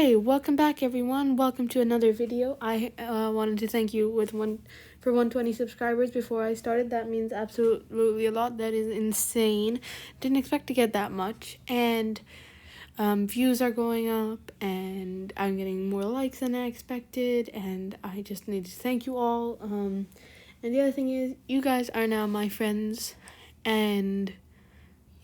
Okay, welcome back everyone. Welcome to another video. I wanted to thank you for 120 subscribers before I started. That means absolutely a lot. That is insane. Didn't expect to get that much. And views are going up and I'm getting more likes than I expected, and I just need to thank you all. And the other thing is, you guys are now my friends, and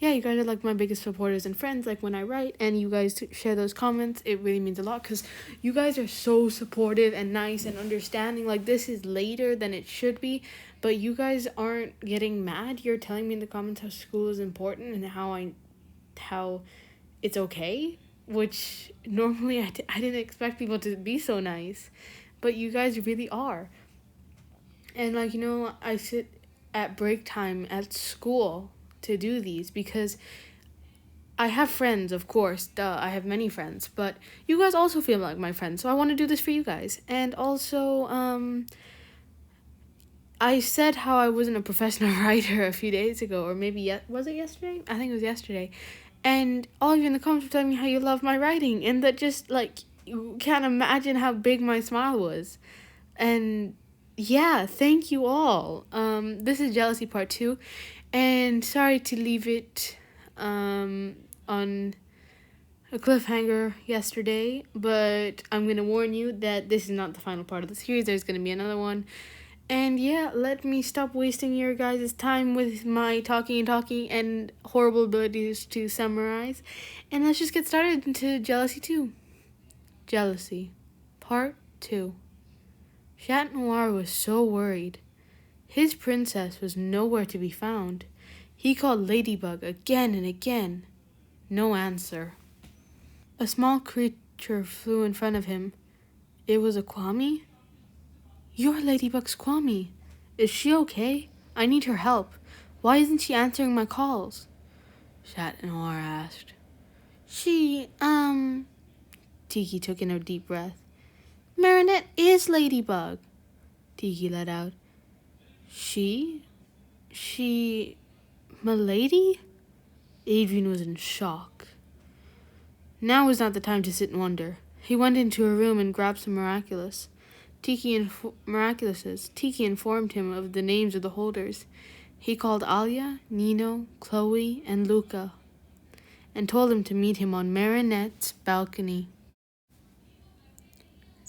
yeah, you guys are like my biggest supporters and friends. Like when I write and you guys share those comments, it really means a lot because you guys are so supportive and nice and understanding. Like this is later than it should be, but you guys aren't getting mad. You're telling me in the comments how school is important and how it's okay, which normally I didn't expect people to be so nice, but you guys really are. And like, I sit at break time at school to do these because I have friends, of course, duh, I have many friends, but you guys also feel like my friends, so I want to do this for you guys. And also, I said how I wasn't a professional writer a few days ago, or maybe, was it yesterday? I think it was yesterday. And all of you in the comments were telling me how you love my writing, and that just, like, you can't imagine how big my smile was. And yeah, thank you all. This is Jealousy Part 2, and sorry to leave it on a cliffhanger yesterday, but I'm going to warn you that this is not the final part of the series. There's going to be another one. And yeah, let me stop wasting your guys' time with my talking and horrible abilities to summarize. And let's just get started into Jealousy 2. Jealousy, Part 2. Chat Noir was so worried. His princess was nowhere to be found. He called Ladybug again and again. No answer. A small creature flew in front of him. It was a Kwame? You're Ladybug's Kwame. Is she okay? I need her help. Why isn't she answering my calls? Chat Noir asked. Tiki took in a deep breath. Marinette is Ladybug, Tiki let out. She, Milady? Adrian was in shock. Now was not the time to sit and wonder. He went into a room and grabbed some Miraculous. Tiki informed him of the names of the holders. He called Alia, Nino, Chloe, and Luca, and told him to meet him on Marinette's balcony.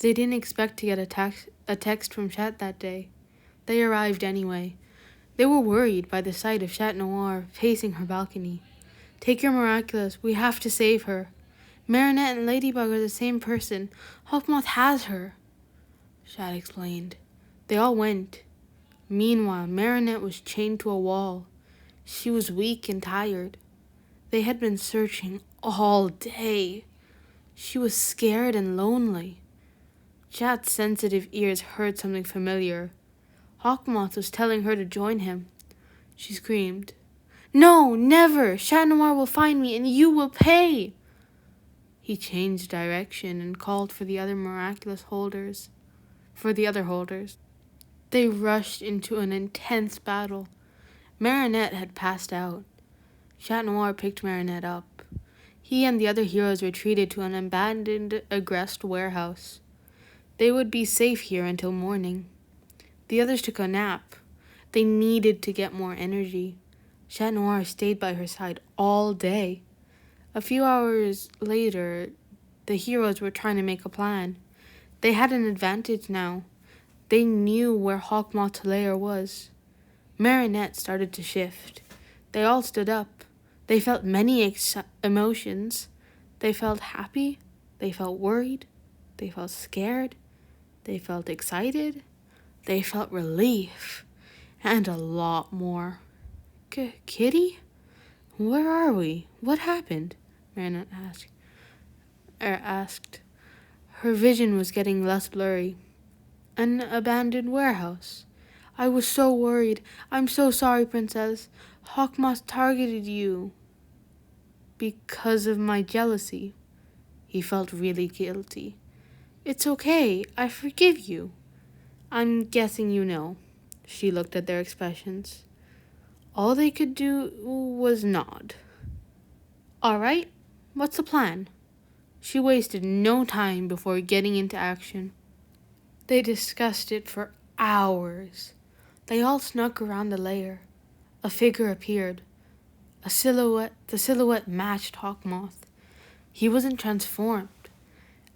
They didn't expect to get a text from Chat that day. They arrived anyway. They were worried by the sight of Chat Noir facing her balcony. Take your Miraculous. We have to save her. Marinette and Ladybug are the same person. Hawkmoth has her, Chat explained. They all went. Meanwhile, Marinette was chained to a wall. She was weak and tired. They had been searching all day. She was scared and lonely. Chat's sensitive ears heard something familiar. Hawkmoth was telling her to join him. She screamed, No, never! Chat Noir will find me and you will pay! He changed direction and called for the other holders. They rushed into an intense battle. Marinette had passed out. Chat Noir picked Marinette up. He and the other heroes retreated to an abandoned, aggressed warehouse. They would be safe here until morning. The others took a nap. They needed to get more energy. Chat Noir stayed by her side all day. A few hours later, the heroes were trying to make a plan. They had an advantage now. They knew where Hawkmoth's lair was. Marinette started to shift. They all stood up. They felt many emotions. They felt happy. They felt worried. They felt scared. They felt excited. They felt relief. And a lot more. Kitty? Where are we? What happened? Marinette asked. Her vision was getting less blurry. An abandoned warehouse. I was so worried. I'm so sorry, Princess. Hawkmoth targeted you. Because of my jealousy. He felt really guilty. It's okay. I forgive you. I'm guessing you know. She looked at their expressions. All they could do was nod. All right, what's the plan? She wasted no time before getting into action. They discussed it for hours. They all snuck around the lair. A figure appeared. The silhouette matched Hawkmoth. He wasn't transformed.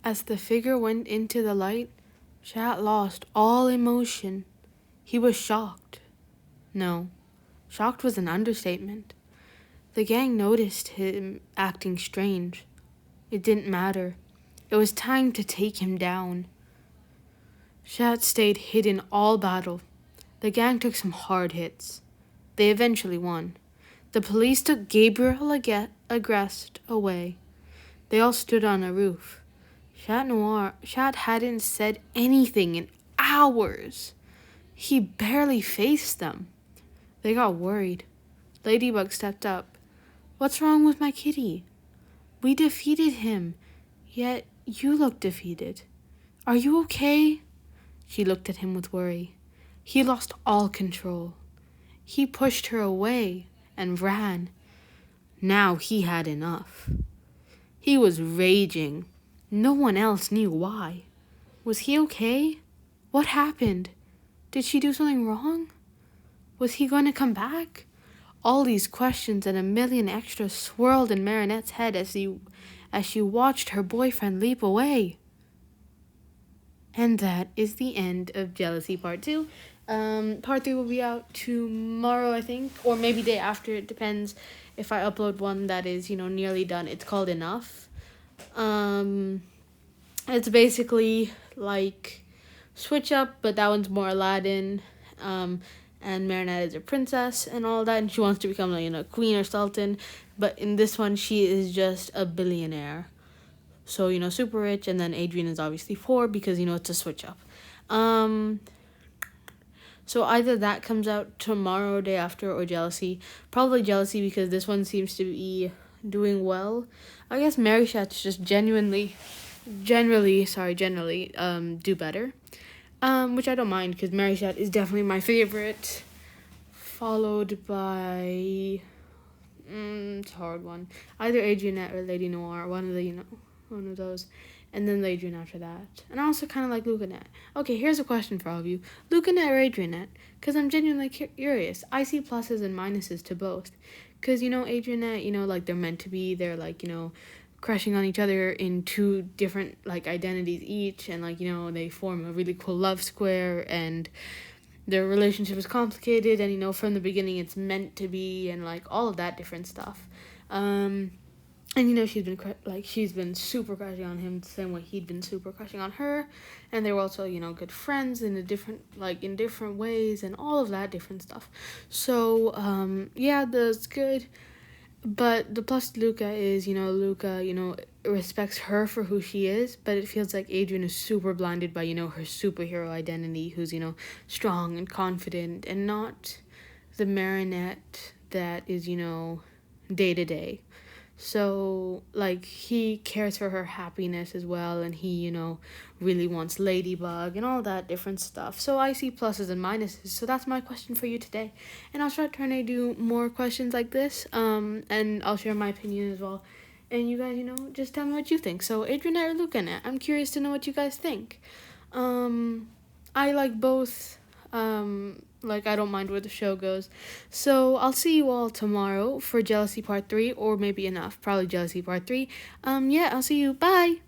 As the figure went into the light, Chat lost all emotion. He was shocked. No, shocked was an understatement. The gang noticed him acting strange. It didn't matter. It was time to take him down. Chat stayed hidden all battle. The gang took some hard hits. They eventually won. The police took Gabriel Agreste away. They all stood on a roof. Chat hadn't said anything in hours. He barely faced them. They got worried. Ladybug stepped up. "What's wrong with my kitty? We defeated him, yet you look defeated. Are you okay?" She looked at him with worry. He lost all control. He pushed her away and ran. Now he had enough. He was raging. No one else knew why. Was he okay? What happened? Did she do something wrong? Was he going to come back? All these questions and a million extras swirled in Marinette's head as she watched her boyfriend leap away. And that is the end of Jealousy Part 2. Part 3 will be out tomorrow, I think, or maybe day after. It depends if I upload one that is, nearly done. It's called Enough. It's basically like Switch Up, but that one's more Aladdin. And Marinette is a princess and all that, and she wants to become a queen or sultan. But in this one, she is just a billionaire. So, super rich, and then Adrian is obviously poor because, it's a switch up. So either that comes out tomorrow, day after, or Jealousy. Probably Jealousy because this one seems to be doing well. I guess Marichat's just generally do better. Which I don't mind because Marichat is definitely my favorite. Followed by, it's a hard one. Either Adrianette or Lady Noir, one of those. And then Adrian after that. And I also kind of like Lucanette. Okay, here's a question for all of you. Lucanette or Adrianette? Because I'm genuinely curious. I see pluses and minuses to both. Because, Adrianette, they're meant to be. They're, crushing on each other in two different, identities each. And, they form a really cool love square. And their relationship is complicated. And, from the beginning it's meant to be. And, all of that different stuff. And she's been super crushing on him the same way he'd been super crushing on her, and they were also good friends in in different ways and all of that different stuff. So yeah, that's good. But the plus to Luca is Luca respects her for who she is, but it feels like Adrian is super blinded by her superhero identity, who's strong and confident, and not the Marinette that is day to day. So, he cares for her happiness as well, and he, really wants Ladybug and all that different stuff. So I see pluses and minuses. So that's my question for you today. And I'll start trying to do more questions like this, and I'll share my opinion as well. And you guys, just tell me what you think. So, Adrianette or Lucanette? I'm curious to know what you guys think. I like both. I don't mind where the show goes. So I'll see you all tomorrow for Jealousy Part 3, or maybe Enough. Probably Jealousy Part 3. Yeah, I'll see you. Bye!